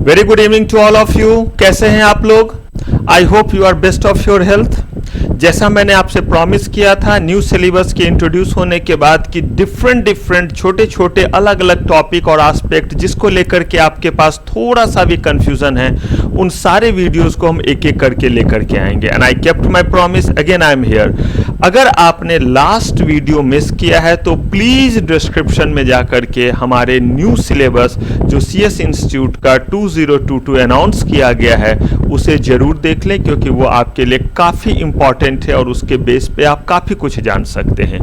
Very good evening to all of you. कैसे हैं आप लोग? I hope you are best of your health. जैसा मैंने आपसे प्रॉमिस किया था न्यू सिलेबस के इंट्रोड्यूस होने के बाद कि डिफरेंट छोटे छोटे अलग अलग टॉपिक और एस्पेक्ट जिसको लेकर के आपके पास थोड़ा सा भी कंफ्यूजन है, उन सारे वीडियोस को हम एक एक करके लेकर के आएंगे। And I kept my promise, again I am here. अगर आपने लास्ट वीडियो मिस किया है तो प्लीज डिस्क्रिप्शन में जाकर के हमारे न्यू सिलेबस जो CS इंस्टीट्यूट का 2022 अनाउंस किया गया है उसे जरूर देख लें, क्योंकि वो आपके लिए काफी इंपॉर्टेंट है और उसके बेस पे आप काफी कुछ जान सकते हैं।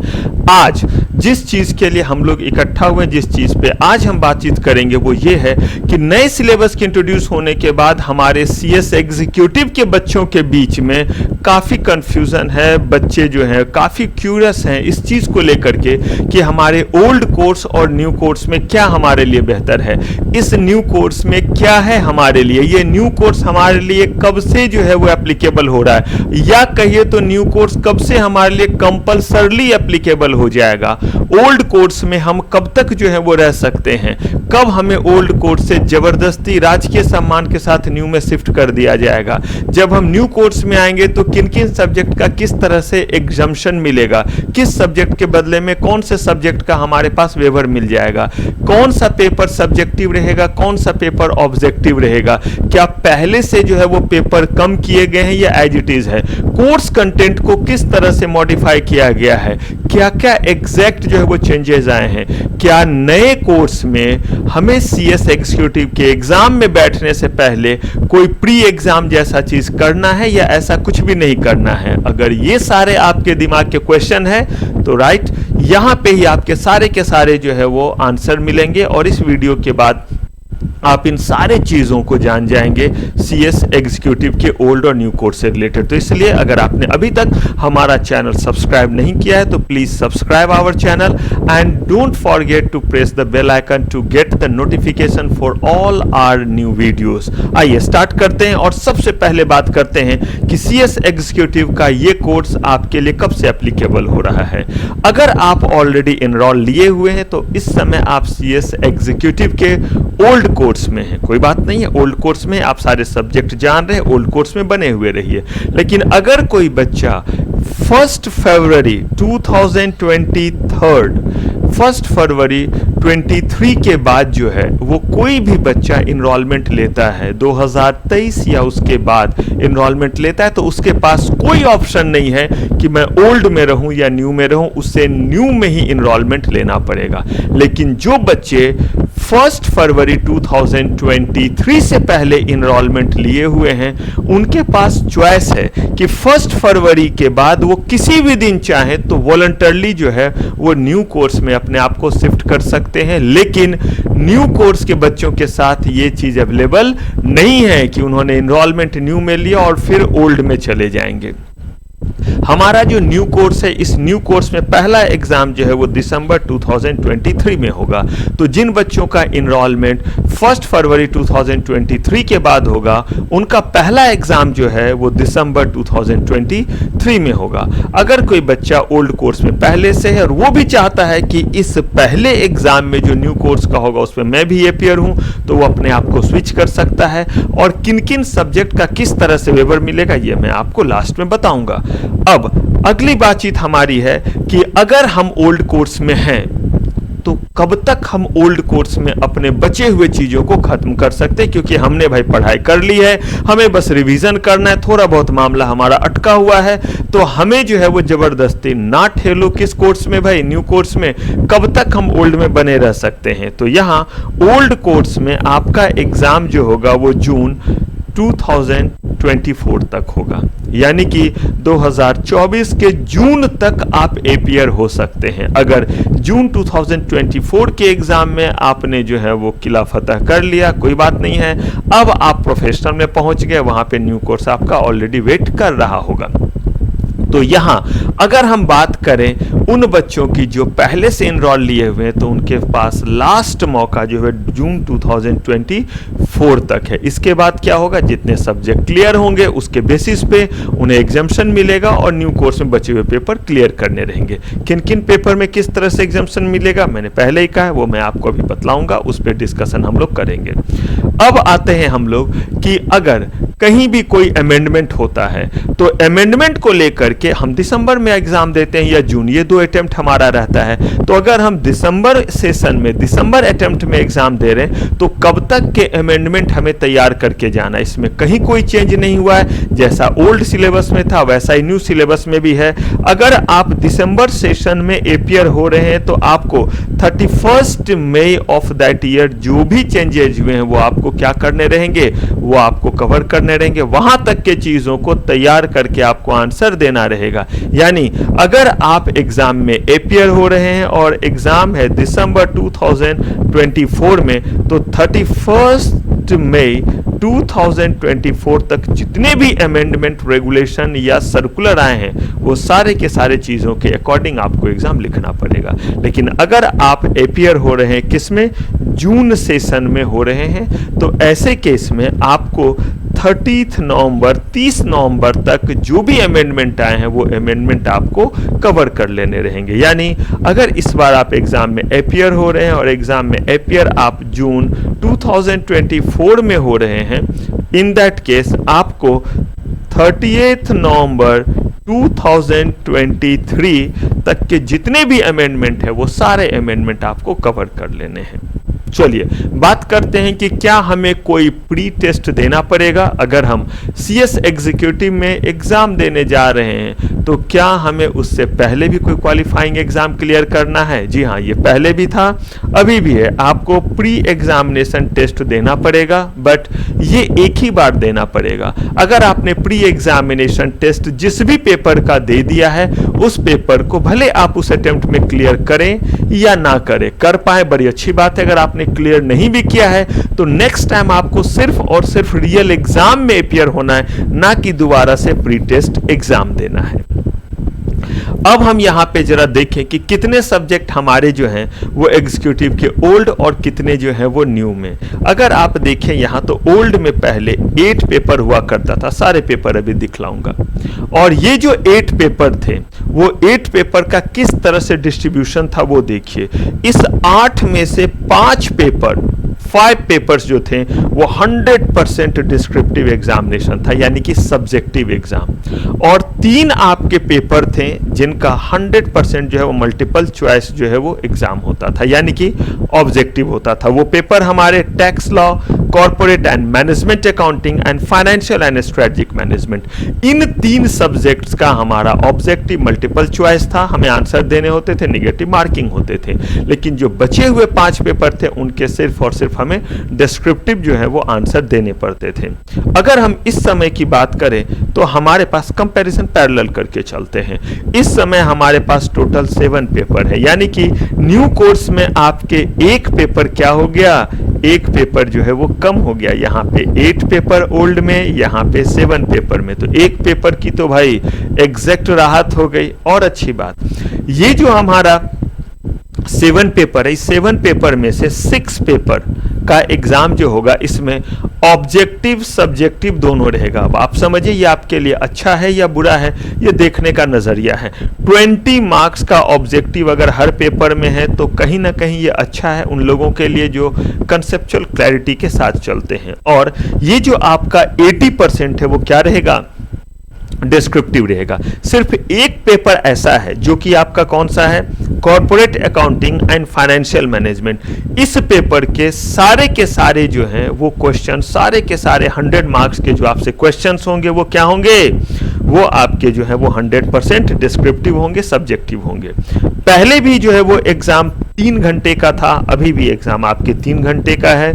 आज जिस चीज के लिए हम लोग इकट्ठा हुए, जिस चीज पे आज हम बातचीत करेंगे वो ये है कि नए सिलेबस के इंट्रोड्यूस होने के बाद हमारे CS एग्जीक्यूटिव के बच्चों के बीच में काफी कंफ्यूजन है। बच्चे जो हैं काफी क्यूरियस हैं इस चीज को लेकर के कि हमारे ओल्ड कोर्स और न्यू कोर्स में क्या हमारे लिए बेहतर है, इस न्यू कोर्स में क्या है हमारे लिए, ये न्यू कोर्स हमारे लिए कब से जो है वो एप्लीकेबल हो रहा है, या कहिए तो न्यू कोर्स कब से हमारे लिए कंपल्सरली एप्लीकेबल हो जाएगा, ओल्ड कोर्स में हम कब तक जो है वो रह सकते हैं, कब हमें ओल्ड कोर्स से जबरदस्ती राजकीय सम्मान के साथ न्यू में शिफ्ट कर दिया जाएगा, जब हम न्यू कोर्स में आएंगे तो किन किन सब्जेक्ट का किस तरह से एग्जम्पशन मिलेगा, किस सब्जेक्ट के बदले में कौन से सब्जेक्ट का हमारे पास वेवर मिल जाएगा, कौन सा पेपर सब्जेक्टिव रहेगा, कौन सा पेपर ऑब्जेक्टिव रहेगा, क्या पहले से जो है वो पेपर कम किए गए हैं या एज इट इज है, कोर्स कंटेंट को किस तरह से मॉडिफाई किया गया है, क्या क्या एग्जैक्ट जो है वो चेंजेस आए हैं, क्या नए कोर्स में हमें CS एग्जीक्यूटिव के एग्जाम में बैठने से पहले कोई प्री एग्जाम जैसा चीज करना है या ऐसा कुछ भी नहीं करना है। अगर ये सारे आपके दिमाग के क्वेश्चन है तो राइट यहां पे ही आपके सारे के सारे जो है वो आंसर मिलेंगे और इस वीडियो के बाद आप इन सारे चीजों को जान जाएंगे CS एग्जीक्यूटिव के ओल्ड और न्यू कोर्स से रिलेटेड। तो इसलिए अगर आपने अभी तक हमारा चैनल सब्सक्राइब नहीं किया है तो please subscribe our channel and don't forget to press the bell icon to get the notification for all our new videos. आइए स्टार्ट करते हैं और सबसे पहले बात करते हैं कि CS एग्जीक्यूटिव का ये कोर्स आपके लिए कब से एप्लीकेबल हो रहा है। अगर आप ऑलरेडी एनरोल लिए हुए हैं तो इस समय आप CS एग्जीक्यूटिव के ओल्ड कोर्स में है, कोई बात नहीं है, ओल्ड कोर्स में आप सारे सब्जेक्ट जान रहे हैं, ओल्ड कोर्स में बने हुए रहिए। लेकिन अगर कोई बच्चा 1 फरवरी 2023 के बाद जो है वो कोई भी बच्चा इनरोलमेंट लेता है 2023 या उसके बाद इनरोलमेंट लेता है तो उसके पास कोई ऑप्शन नहीं है कि मैं ओल्ड में रहूं या न्यू में रहूं, उससे न्यू में ही इनरोलमेंट लेना पड़ेगा। लेकिन जो बच्चे 1 फरवरी 2023 से पहले इनरोलमेंट लिए हुए हैं उनके पास चॉइस है कि 1 फरवरी के बाद वो किसी भी दिन चाहे तो वॉलंटरली जो है वो न्यू कोर्स में अपने आप को शिफ्ट कर सकते हैं। लेकिन न्यू कोर्स के बच्चों के साथ ये चीज अवेलेबल नहीं है कि उन्होंने इनरोलमेंट न्यू में लिया और फिर ओल्ड में चले जाएंगे। हमारा जो न्यू कोर्स है इस न्यू कोर्स में पहला एग्जाम जो है वो दिसंबर 2023 में होगा। तो जिन बच्चों का इनरोलमेंट 1 फरवरी 2023 के बाद होगा उनका पहला एग्जाम जो है वो दिसंबर 2023 में होगा। अगर कोई बच्चा ओल्ड कोर्स में पहले से है और वो भी चाहता है कि इस पहले एग्जाम में जो न्यू कोर्स का होगा उसमें मैं भी अपियर हूं तो वो अपने आप को स्विच कर सकता है और किन किन सब्जेक्ट का किस तरह से वेवर मिलेगा ये मैं आपको लास्ट में बताऊंगा। अब अगली बातचीत हमारी है कि अगर हम ओल्ड कोर्स में हैं तो कब तक हम ओल्ड कोर्स में अपने बचे हुए चीजों को खत्म कर सकते हैं, क्योंकि हमने भाई पढ़ाई कर ली है, हमें बस रिवीजन करना है, थोड़ा बहुत मामला हमारा अटका हुआ है तो हमें जो है वो जबरदस्ती ना ठेलो किस कोर्स में भाई, न्यू कोर्स में। कब तक हम ओल्ड में बने रह सकते हैं? तो यहाँ ओल्ड कोर्स में आपका एग्जाम जो होगा वो जून 2024 तक होगा, यानी कि 2024 के जून तक आप एपियर हो सकते हैं। अगर जून 2024 के एग्जाम में आपने जो है वो किला फतह कर लिया, कोई बात नहीं है, अब आप प्रोफेशनल में पहुंच गए, वहां पे न्यू कोर्स आपका ऑलरेडी वेट कर रहा होगा। तो यहां अगर हम बात करें उन बच्चों की जो पहले से इनरोल लिए हुए हैं तो उनके पास लास्ट मौका जो है जून 2024 तक है। इसके बाद क्या होगा, जितने सब्जेक्ट क्लियर होंगे उसके बेसिस पे उन्हें एग्जाम्शन मिलेगा और न्यू कोर्स में बचे हुए पेपर क्लियर करने रहेंगे। किन किन पेपर में किस तरह से एग्जाम्शन मिलेगा मैंने पहले ही कहा है, वो मैं आपको अभी बतलाऊंगा, उस पर डिस्कशन हम लोग करेंगे। अब आते हैं हम लोग कि अगर कहीं भी कोई अमेंडमेंट होता है तो अमेंडमेंट को लेकर के हम दिसंबर में एग्जाम देते हैं या जून, ये 2 अटेम्प्ट हमारा रहता है। तो अगर हम दिसंबर सेशन में दिसंबर अटेम्प्ट में एग्जाम दे रहे हैं तो कब तक के अमेंडमेंट हमें तैयार करके जाना, इसमें कहीं कोई चेंज नहीं हुआ है। जैसा ओल्ड सिलेबस में था वैसा ही न्यू सिलेबस में भी है। अगर आप दिसंबर सेशन में अपियर हो रहे हैं तो आपको 31 मई ऑफ दैट ईयर जो भी चेंजेज हुए हैं वो आपको क्या करने रहेंगे, वो आपको कवर करने रहेंगे। वहां तक के चीजों को तैयार करके आपको आंसर देना रहेगा। यानी अगर आप एग्जाम में अपियर हो रहे हैं और एग्जाम है दिसंबर 2024 में तो 31 मई 2024 तक जितने भी अमेंडमेंट रेगुलेशन या सर्कुलर आए हैं वो सारे के सारे चीजों के अकॉर्डिंग आपको एग्जाम लिखना पड़ेगा। लेकिन अगर आप अपियर हो रहे हैं किसमें, जून सेशन में हो रहे हैं, तो ऐसे केस में आपको 30 नवंबर तक जो भी अमेंडमेंट आए हैं वो अमेंडमेंट आपको कवर कर लेने रहेंगे। यानी अगर इस बार आप एग्जाम में अपियर हो रहे हैं और एग्जाम में अपियर आप जून 2024 में हो रहे हैं, इन दैट केस आपको 30 नवंबर 2023 तक के जितने भी अमेंडमेंट है वो सारे अमेंडमेंट आपको कवर कर लेने हैं। चलिए बात करते हैं कि क्या हमें कोई प्री टेस्ट देना पड़ेगा। अगर हम CS एग्जीक्यूटिव में एग्जाम देने जा रहे हैं तो क्या हमें उससे पहले भी कोई क्वालिफाइंग एग्जाम क्लियर करना है। जी हाँ, ये पहले भी था अभी भी है, आपको प्री एग्जामिनेशन टेस्ट देना पड़ेगा, बट ये एक ही बार देना पड़ेगा। अगर आपने प्री एग्जामिनेशन टेस्ट जिस भी पेपर का दे दिया है उस पेपर को भले आप उस अटेम्प्ट में क्लियर करें या ना करें, कर पाए बड़ी अच्छी बात है। अगर आपने क्लियर नहीं भी किया है तो नेक्स्ट टाइम आपको सिर्फ और सिर्फ रियल एग्जाम में अपियर होना है, ना कि दोबारा से प्री टेस्ट एग्जाम देना है। अब हम यहां पे जरा देखें कि कितने सब्जेक्ट हमारे जो हैं वो एग्जीक्यूटिव के ओल्ड और कितने जो हैं वो न्यू में। अगर आप देखें यहां तो ओल्ड में पहले 8 पेपर हुआ करता था, सारे पेपर अभी दिखलाऊंगा। और ये जो 8 पेपर थे वो 8 पेपर का किस तरह से डिस्ट्रीब्यूशन था वो देखिए। इस 8 में से 5 पेपर्स जो थे वो 100% डिस्क्रिप्टिव एग्जामिनेशन था, यानी कि सब्जेक्टिव एग्जाम, और 3 आपके पेपर थे जिनका 100% जो है वो मल्टीपल चॉइस जो है वो एग्जाम होता था, यानी कि ऑब्जेक्टिव होता था। वो पेपर हमारे tax law, corporate and management accounting and financial and strategic management, in 3 subjects का हमारा ऑब्जेक्टिव मल्टीपल चॉइस था, हमें आंसर देने होते थे, नेगेटिव मार्किंग होते थे। लेकिन जो बचे हुए 5 पेपर थे उनके सिर्फ और सिर्फ हमें डिस्क्रिप्टिव जो है वो आंसर देने पड़ते थे। अगर हम इस समय की बात करें तो हमारे पास कंपैरिजन पैरेलल करके चलते हैं। इस समय हमारे पास टोटल 7 पेपर है, यानी कि न्यू कोर्स में आपके एक पेपर क्या हो गया, एक पेपर जो है वो कम हो गया। यहाँ पे 8 पेपर ओल्ड में, यहाँ पे 7 पेपर में, तो एक पेपर की तो भाई एग्जैक्ट राहत हो गई। और अच्छी बात, ये जो हमारा 7 पेपर है, इस 7 पेपर में से 6 पेपर का एग्जाम जो होगा इसमें ऑब्जेक्टिव सब्जेक्टिव दोनों रहेगा। अब आप समझिए ये आपके लिए अच्छा है या बुरा है, ये देखने का नजरिया है। 20 मार्क्स का ऑब्जेक्टिव अगर हर पेपर में है तो कहीं ना कहीं ये अच्छा है उन लोगों के लिए जो कंसेप्चुअल क्लैरिटी के साथ चलते हैं। और ये जो आपका 80% है वो क्या रहेगा, डिस्क्रिप्टिव रहेगा। सिर्फ एक पेपर ऐसा है जो कि आपका कौन सा है, corporate accounting and financial management. इस पेपर के सारे जो हैं वो क्वेश्चन, सारे के सारे 100 मार्क्स के जो आपसे क्वेश्चंस होंगे वो क्या होंगे, वो आपके जो है वो 100% डिस्क्रिप्टिव होंगे, सब्जेक्टिव होंगे। पहले भी जो है वो एग्जाम 3 घंटे का था, अभी भी एग्जाम आपके 3 घंटे का है।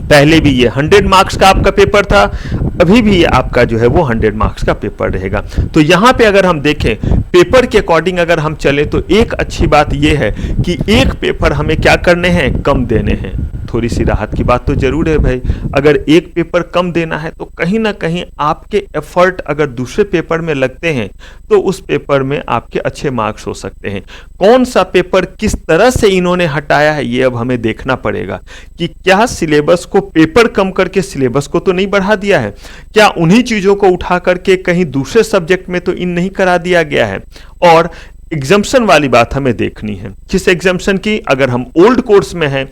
पहले भी ये 100 मार्क्स का आपका पेपर था, अभी भी ये आपका जो है वो 100 मार्क्स का पेपर रहेगा। तो यहाँ पे अगर हम देखें पेपर के अकॉर्डिंग अगर हम चले तो एक अच्छी बात ये है कि एक पेपर हमें क्या करने हैं, कम देने हैं। थोड़ी सी राहत की बात तो जरूर है भाई। अगर एक पेपर कम देना है तो कहीं ना कहीं आपके एफर्ट अगर दूसरे पेपर में लगते हैं तो उस पेपर में आपके अच्छे मार्क्स हो सकते हैं। कौन सा पेपर किस तरह से इन्होंने हटाया है ये अब हमें देखना पड़ेगा कि क्या सिलेबस को पेपर कम करके सिलेबस को तो नहीं बढ़ा दिया है, क्या उन्हीं चीजों को उठा करके कहीं दूसरे सब्जेक्ट में तो इन नहीं करा दिया गया है। और एग्जाम्पशन वाली बात हमें देखनी है। किस एग्जाम्पशन की? अगर हम ओल्ड कोर्स में हैं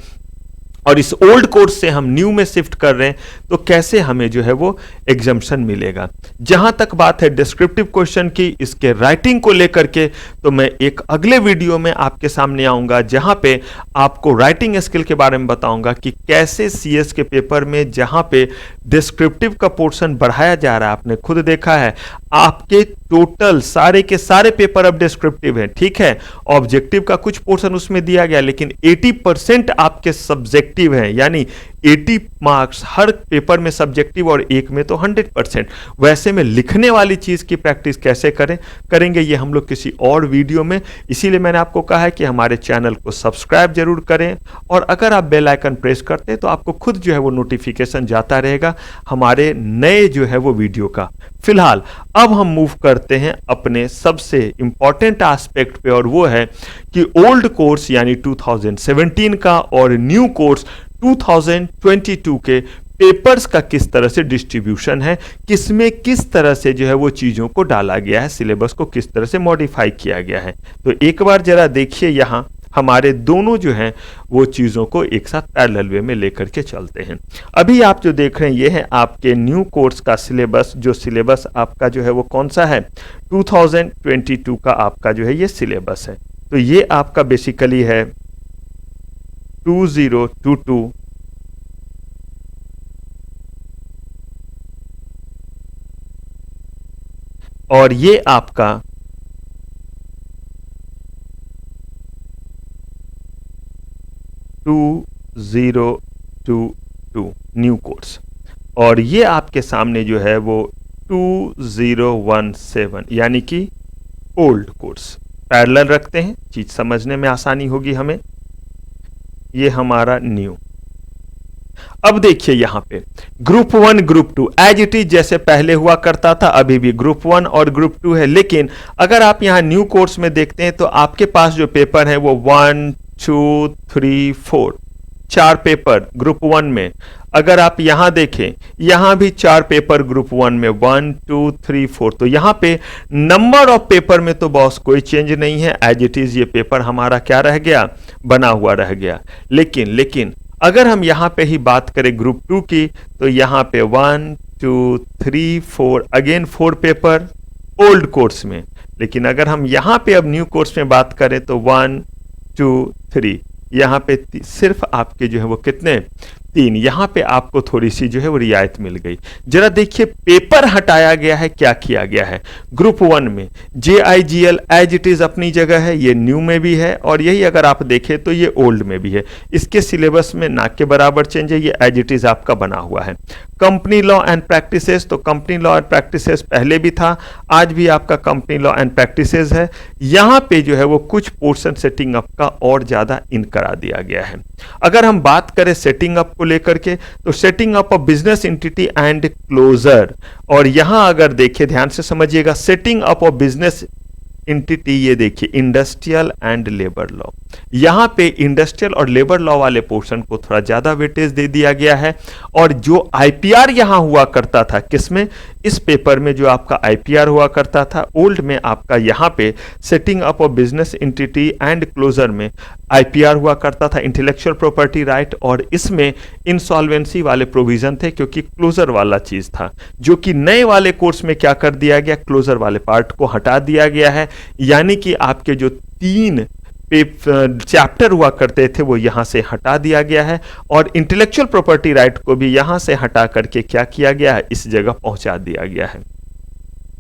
और इस ओल्ड कोर्स से हम न्यू में शिफ्ट कर रहे हैं तो कैसे हमें जो है वो एग्जाम्पशन मिलेगा। जहां तक बात है डिस्क्रिप्टिव क्वेश्चन की, इसके राइटिंग को लेकर के, तो मैं एक अगले वीडियो में आपके सामने आऊंगा जहां पे आपको राइटिंग स्किल के बारे में बताऊंगा कि कैसे सीएस के पेपर में जहां पे डिस्क्रिप्टिव का पोर्शन बढ़ाया जा रहा है, आपने खुद देखा है आपके टोटल सारे के सारे पेपर अब डिस्क्रिप्टिव है, ठीक है, ऑब्जेक्टिव का कुछ पोर्शन उसमें दिया गया लेकिन 80% आपके सब्जेक्टिव है, यानी 80 मार्क्स हर पेपर में सब्जेक्टिव और एक में तो 100%। वैसे में लिखने वाली चीज की प्रैक्टिस कैसे करेंगे ये हम लोग किसी और वीडियो में, इसीलिए मैंने आपको कहा है कि हमारे चैनल को सब्सक्राइब जरूर करें और अगर आप बेल आइकन प्रेस करते हैं तो आपको खुद जो है वो नोटिफिकेशन जाता रहेगा हमारे नए जो है वो वीडियो का। फिलहाल अब हम मूव करते हैं अपने सबसे इंपॉर्टेंट एस्पेक्ट पे और वो है कि ओल्ड कोर्स यानी 2017 का और न्यू कोर्स 2022 के पेपर्स का किस तरह से डिस्ट्रीब्यूशन है, किसमें किस तरह से जो है वो चीजों को डाला गया है, सिलेबस को किस तरह से मॉडिफाई किया गया है। तो एक बार जरा देखिए यहां हमारे दोनों जो हैं वो चीज़ों को एक साथ पैरेलल वे में लेकर के चलते हैं। अभी आप जो देख रहे हैं ये है आपके न्यू कोर्स का सिलेबस, जो सिलेबस आपका जो है वो कौन सा है 2022 का आपका जो है ये सिलेबस है। तो ये आपका बेसिकली है 2022 और ये आपका 2022 न्यू कोर्स और ये आपके सामने जो है वो 2017 यानी कि ओल्ड कोर्स। पैरेलल रखते हैं, चीज समझने में आसानी होगी हमें। ये हमारा न्यू। अब देखिए यहां पे group 1 group 2 as it is जैसे पहले हुआ करता था अभी भी ग्रुप 1 और ग्रुप 2 है, लेकिन अगर आप यहां न्यू कोर्स में देखते हैं तो आपके पास जो पेपर है वो 1 2 3 4 4 पेपर ग्रुप 1 में। अगर आप यहां देखें यहां भी 4 पेपर ग्रुप 1 में 1 2 3 4। तो यहां पे नंबर ऑफ पेपर में तो बॉस कोई चेंज नहीं है, एज इट इज ये पेपर हमारा क्या रह गया, बना हुआ रह गया। लेकिन अगर हम यहां पे ही बात करें ग्रुप 2 की तो यहां पे 1 2 3 4 अगेन 4 पेपर ओल्ड कोर्स में। लेकिन अगर हम यहां पे अब न्यू कोर्स में बात करें तो 1 2 3 यहाँ पे सिर्फ आपके जो है वो कितने 3। यहाँ पे आपको थोड़ी सी जो है वो रियायत मिल गई। जरा देखिए पेपर हटाया गया है, क्या किया गया है। ग्रुप 1 में JIGL एज इट इज अपनी जगह है, ये न्यू में भी है और यही अगर आप देखें तो ये ओल्ड में भी है। इसके सिलेबस में ना के बराबर चेंज है, ये एज इट इज आपका बना हुआ है। कंपनी लॉ एंड प्रैक्टिसेस, तो कंपनी लॉ एंड प्रैक्टिसेस पहले भी था, आज भी आपका कंपनी लॉ एंड प्रैक्टिसेस है। यहाँ पे जो है वो कुछ पोर्शन सेटिंग अप का और ज्यादा इन करा दिया गया है। अगर हम बात करें सेटिंग अप को लेकर के तो setting up of business entity and closure, और यहां अगर देखिए ध्यान से समझिएगा setting up of business entity, ये देखिए इंडस्ट्रियल एंड लेबर लॉ। यहां पे इंडस्ट्रियल और लेबर लॉ वाले पोर्शन को थोड़ा ज्यादा वेटेज दे दिया गया है। और जो आईपीआर यहां हुआ करता था किसमें, इस पेपर में जो आपका आईपीआर हुआ करता था ओल्ड में, आपका यहां पे setting up of business entity and closure में आईपीआर हुआ करता था, इंटेलेक्चुअल प्रॉपर्टी राइट, और इसमें इंसॉल्वेंसी वाले प्रोविजन थे क्योंकि क्लोजर वाला चीज था। जो कि नए वाले कोर्स में क्या कर दिया गया, क्लोजर वाले पार्ट को हटा दिया गया है। यानी कि आपके जो 3 चैप्टर हुआ करते थे वो यहां से हटा दिया गया है और इंटेलेक्चुअल प्रॉपर्टी राइट को भी यहां से हटा करके क्या किया गया है, इस जगह पहुंचा दिया गया है।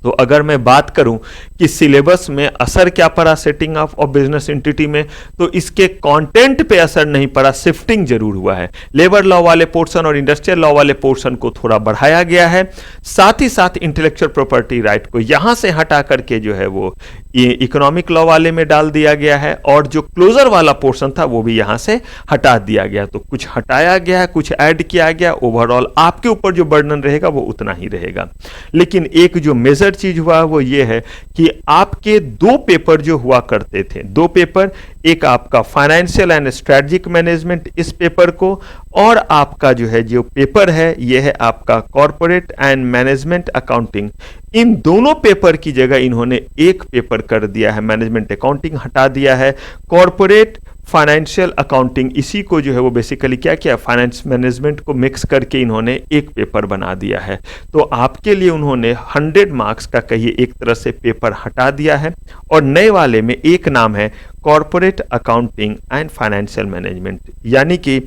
तो अगर मैं बात करूं कि सिलेबस में असर क्या पड़ा सेटिंग ऑफ बिजनेस एंटिटी में, तो इसके कंटेंट पे असर नहीं पड़ा, शिफ्टिंग जरूर हुआ है। लेबर लॉ वाले पोर्शन और इंडस्ट्रियल लॉ वाले पोर्शन को थोड़ा बढ़ाया गया है, साथ ही साथ इंटेलेक्चुअल प्रॉपर्टी राइट को यहां से हटा करके जो है वो इकोनॉमिक लॉ वाले में डाल दिया गया है, और जो क्लोजर वाला पोर्शन था वो भी यहां से हटा दिया गया। तो कुछ हटाया गया है, कुछ ऐड किया गया, ओवरऑल आपके ऊपर जो बर्डन रहेगा वो उतना ही रहेगा। लेकिन एक जो मेजर चीज हुआ वो ये है कि आपके दो पेपर जो हुआ करते थे, दो पेपर, एक आपका फाइनेंशियल एंड स्ट्रेटजिक मैनेजमेंट इस पेपर को, और आपका जो पेपर है ये है आपका कॉर्पोरेट एंड मैनेजमेंट अकाउंटिंग। इन दोनों पेपर की जगह इन्होंने एक पेपर कर दिया है, मैनेजमेंट अकाउंटिंग हटा दिया है, कॉर्पोरेट फाइनेंशियल अकाउंटिंग इसी को जो है वो बेसिकली क्या किया, फाइनेंस मैनेजमेंट को मिक्स करके इन्होंने एक पेपर बना दिया है। तो आपके लिए उन्होंने 100 मार्क्स का कहिए एक तरह से पेपर हटा दिया है, और नए वाले में एक नाम है corporate accounting and financial management, यानी कि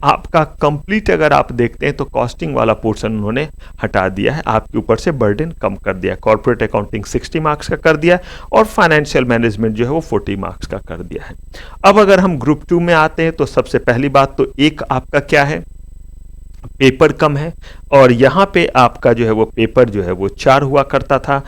आपका कंप्लीट अगर आप देखते हैं तो कॉस्टिंग वाला पोर्शन उन्होंने हटा दिया है, आपके ऊपर से बर्डन कम कर दिया। कॉर्पोरेट अकाउंटिंग 60 मार्क्स का कर दिया और फाइनेंशियल मैनेजमेंट जो है वो 40 मार्क्स का कर दिया है। अब अगर हम ग्रुप 2 में आते हैं तो सबसे पहली बात तो एक आपका क्या है, पेपर कम है, और यहाँ पे आपका जो है वो पेपर जो है वो 4 हुआ करता था।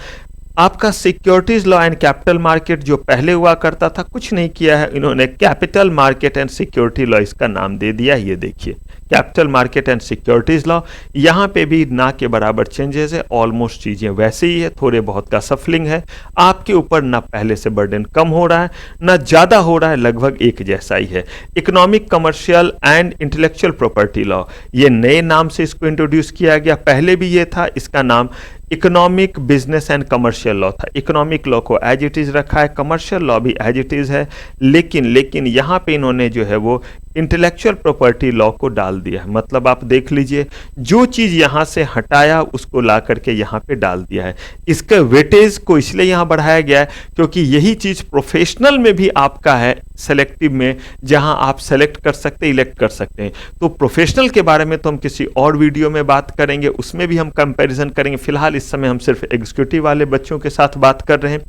आपका securities law and capital market जो पहले हुआ करता था, कुछ नहीं किया है इन्होंने, capital market and security law इसका नाम दे दिया। ये देखिए capital market and securities law, यहाँ पे भी ना के बराबर चेंजेस है, ऑलमोस्ट चीजें वैसे ही है, थोड़े बहुत का सफलिंग है। आपके ऊपर ना पहले से बर्डन कम हो रहा है ना ज्यादा हो रहा है, लगभग एक जैसा ही है। Economic, commercial and intellectual property law, ये नए नाम से इसको इंट्रोड्यूस किया गया, पहले भी ये था, इसका नाम economic, business and commercial law था। इकोनॉमिक लॉ को एज इट इज रखा है, कमर्शियल लॉ भी एज इट इज है, लेकिन यहाँ पे इन्होंने जो है वो इंटेलेक्चुअल प्रॉपर्टी लॉ को डाल दिया है। मतलब आप देख लीजिए, जो चीज यहां से हटाया उसको ला करके यहां पे डाल दिया है। इसके वेटेज को इसलिए यहां बढ़ाया गया है क्योंकि यही चीज प्रोफेशनल में भी आपका है, सेलेक्टिव में, जहां आप सेलेक्ट कर सकते, इलेक्ट कर सकते हैं। तो प्रोफेशनल के बारे में तो हम किसी और वीडियो में बात करेंगे, उसमें भी हम कंपैरिजन करेंगे। फिलहाल इस समय हम सिर्फ एग्जीक्यूटिव वाले बच्चों के साथ बात कर रहे हैं।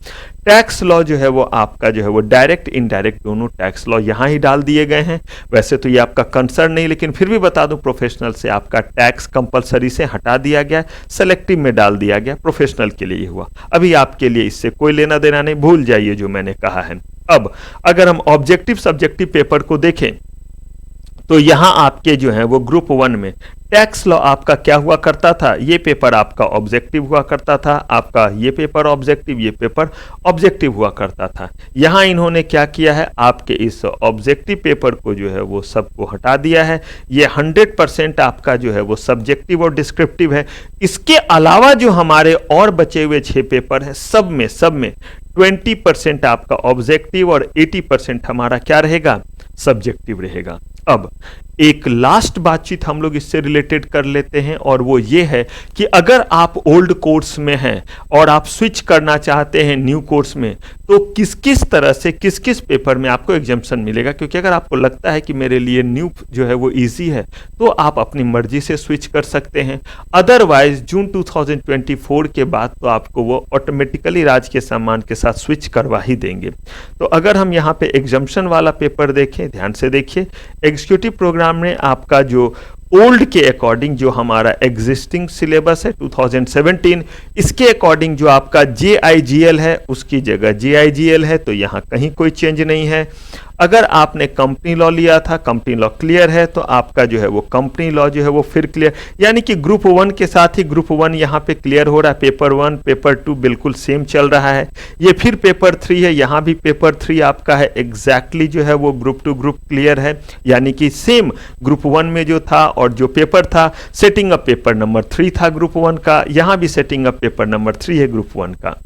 टैक्स लॉ जो है वो आपका जो है वो डायरेक्ट, इनडायरेक्ट दोनों टैक्स लॉ यहां ही डाल दिए गए हैं। वैसे तो ये आपका कंसर्न नहीं, लेकिन फिर भी बता दूं, प्रोफेशनल से आपका टैक्स कंपलसरी से हटा दिया गया, सेलेक्टिव में डाल दिया गया, प्रोफेशनल के लिए हुआ। अभी आपके लिए इससे कोई लेना देना नहीं, भूल जाइए जो मैंने कहा है। अब अगर हम ऑब्जेक्टिव सब्जेक्टिव पेपर को देखें तो यहां आपके जो है वो ग्रुप 1 में टैक्स लॉ आपका क्या हुआ करता था, ये पेपर आपका ऑब्जेक्टिव हुआ करता था, आपका ये पेपर ऑब्जेक्टिव, ये पेपर ऑब्जेक्टिव हुआ करता था। यहां इन्होंने क्या किया है, आपके इस ऑब्जेक्टिव पेपर को जो है वो सबको हटा दिया है। ये 100% आपका जो है वो सब्जेक्टिव और डिस्क्रिप्टिव है। इसके अलावा जो हमारे और बचे हुए 6 पेपर हैं, सब में 20% आपका ऑब्जेक्टिव और 80% हमारा क्या रहेगा, सब्जेक्टिव रहेगा। अब एक लास्ट बातचीत हम लोग इससे रिलेटेड कर लेते हैं, और वो ये है कि अगर आप ओल्ड कोर्स में हैं और आप स्विच करना चाहते हैं न्यू कोर्स में, तो किस किस तरह से किस किस पेपर में आपको एग्जाम्पशन मिलेगा। क्योंकि अगर आपको लगता है कि मेरे लिए न्यू जो है वो इजी है, तो आप अपनी मर्जी से स्विच कर सकते हैं। अदरवाइज जून 2024 के बाद तो आपको वो ऑटोमेटिकली राज्य के सम्मान के साथ स्विच करवा ही देंगे। तो अगर हम यहाँ पे एग्जाम्पशन वाला पेपर देखें, ध्यान से देखिए, एग्जीक्यूटिव प्रोग्राम में आपका जो ओल्ड के अकॉर्डिंग जो हमारा एग्जिस्टिंग सिलेबस है 2017, इसके अकॉर्डिंग जो आपका JIGL है उसकी जगह JIGL है, तो यहां कहीं कोई चेंज नहीं है। अगर आपने कंपनी लॉ लिया था, कंपनी लॉ क्लियर है, तो आपका जो है वो कंपनी लॉ जो है वो फिर क्लियर, यानी कि ग्रुप 1 के साथ ही ग्रुप 1 यहाँ पे क्लियर हो रहा है। पेपर 1 पेपर 2 बिल्कुल सेम चल रहा है। ये फिर पेपर 3 है, यहाँ भी पेपर 3 आपका है, एग्जैक्टली जो है वो ग्रुप 2 ग्रुप क्लियर है, यानी कि सेम ग्रुप 1 में जो था और जो पेपर था, सेटिंग अप पेपर नंबर 3 था ग्रुप 1 का, यहाँ भी सेटिंग अप पेपर नंबर 3 है ग्रुप 1 का।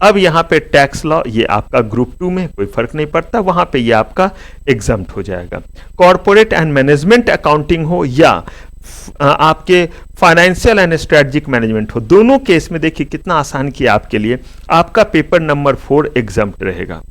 अब यहाँ पे टैक्स लॉ ये आपका ग्रुप 2 में कोई फर्क नहीं पड़ता, वहां पे ये आपका एग्जम्प्ट हो जाएगा। कॉर्पोरेट एंड मैनेजमेंट अकाउंटिंग हो या आपके फाइनेंशियल एंड स्ट्रेटजिक मैनेजमेंट हो, दोनों केस में देखिए कितना आसान किया आपके लिए। आपका पेपर नंबर 4 एग्जम्प्ट रहेगा,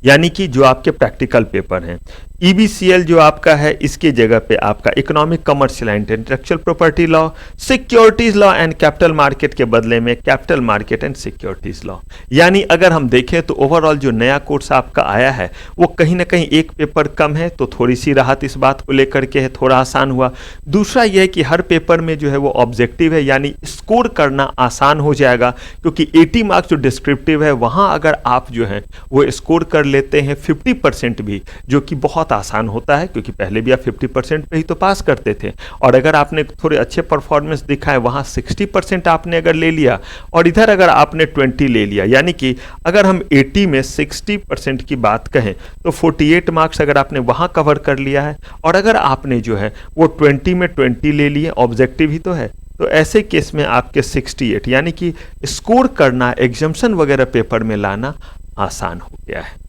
यानी कि जो आपके प्रैक्टिकल पेपर हैं। EBCL जो आपका है, इसकी जगह पे आपका economic, commercial and intellectual property law, securities law and capital market के बदले में capital market and securities law. यानी अगर हम देखें तो ओवरऑल जो नया कोर्स आपका आया है वो कहीं ना कहीं एक पेपर कम है, तो थोड़ी सी राहत इस बात को लेकर के है, थोड़ा आसान हुआ। दूसरा यह है कि हर पेपर में जो है वो ऑब्जेक्टिव है, यानी स्कोर करना आसान हो जाएगा, क्योंकि 80 मार्क्स जो डिस्क्रिप्टिव है वहां अगर आप जो है वो स्कोर कर लेते हैं 50% भी, जो कि बहुत आसान होता है, क्योंकि पहले भी आप 50% पे ही तो पास करते थे। और अगर आपने थोड़े अच्छे परफॉर्मेंस दिखाए, वहां 60% आपने अगर ले लिया और इधर अगर आपने 20 ले लिया, यानी कि अगर हम 80 में 60% की बात कहें तो 48 मार्क्स अगर आपने वहां कवर कर लिया है, और अगर आपने जो है वो 20 में 20 ले लिए, ऑब्जेक्टिव ही तो है, तो ऐसे केस में आपके 68 यानी कि स्कोर करना, एग्जम्पशन वगैरह पेपर में लाना आसान हो गया है।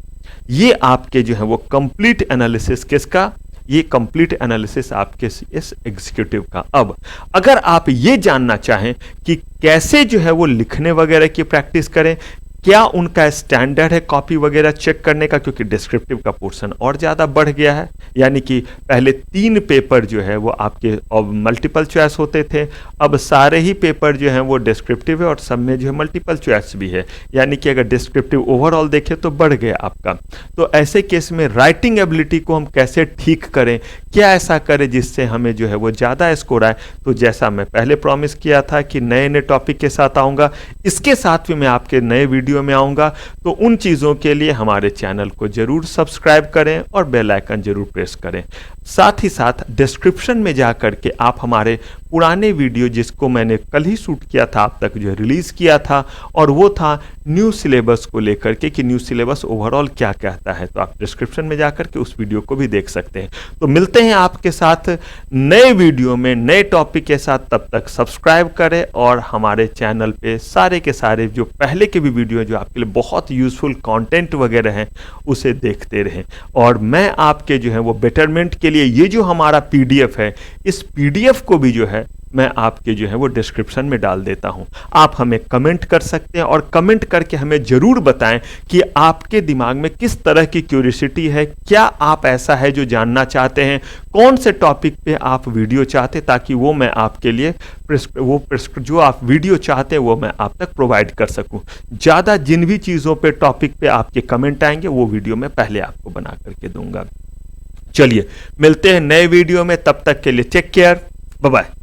ये आपके जो है वो कंप्लीट एनालिसिस किसका, ये कंप्लीट एनालिसिस आपके इस एग्जीक्यूटिव का। अब अगर आप ये जानना चाहें कि कैसे जो है वो लिखने वगैरह की प्रैक्टिस करें, क्या उनका स्टैंडर्ड है कॉपी वगैरह चेक करने का, क्योंकि डिस्क्रिप्टिव का पोर्शन और ज़्यादा बढ़ गया है, यानी कि पहले 3 पेपर जो है वो आपके मल्टीपल चॉइस होते थे, अब सारे ही पेपर जो हैं वो डिस्क्रिप्टिव है और सब में जो है मल्टीपल चॉइस भी है, यानी कि अगर डिस्क्रिप्टिव ओवरऑल देखें तो बढ़ गया आपका। तो ऐसे केस में राइटिंग एबिलिटी को हम कैसे ठीक करें, क्या ऐसा करें जिससे हमें जो है वो ज़्यादा स्कोर आए। तो जैसा मैं पहले प्रॉमिस किया था कि नए नए टॉपिक के साथ आऊँगा, इसके साथ भी मैं आपके नए वीडियो में आऊंगा, तो उन चीजों के लिए हमारे चैनल को जरूर सब्सक्राइब करें और बेल आइकन जरूर प्रेस करें। साथ ही साथ डिस्क्रिप्शन में जाकर के आप हमारे पुराने वीडियो, जिसको मैंने कल ही शूट किया था, आप तक जो रिलीज किया था, और वो था न्यू सिलेबस को लेकर के कि न्यू सिलेबस ओवरऑल क्या कहता है, तो आप डिस्क्रिप्शन में जाकर के उस वीडियो को भी देख सकते हैं। तो मिलते हैं आपके साथ नए वीडियो में नए टॉपिक के साथ, तब तक सब्सक्राइब करें और हमारे चैनल पे सारे के सारे जो पहले के भी वीडियो जो आपके लिए बहुत यूजफुल कंटेंट वगैरह हैं उसे देखते रहें। और मैं आपके जो है वो बेटरमेंट के लिए ये जो हमारा PDF है, इस PDF को भी जो है मैं आपके जो है वो डिस्क्रिप्शन में डाल देता हूं। आप हमें कमेंट कर सकते हैं और कमेंट करके हमें जरूर बताएं कि आपके दिमाग में किस तरह की क्यूरियोसिटी है, क्या आप ऐसा है जो जानना चाहते हैं, कौन से टॉपिक पे आप वीडियो चाहते, ताकि वो मैं आपके लिए जो आप वीडियो चाहते हैं वो मैं आप तक प्रोवाइड कर सकूं। ज़्यादा जिन भी चीज़ों पे टॉपिक पे आपके कमेंट आएंगे वो वीडियो मैं पहले आपको बना करके दूंगा। चलिए मिलते हैं नए वीडियो में, तब तक के लिए टेक केयर, बाय बाय।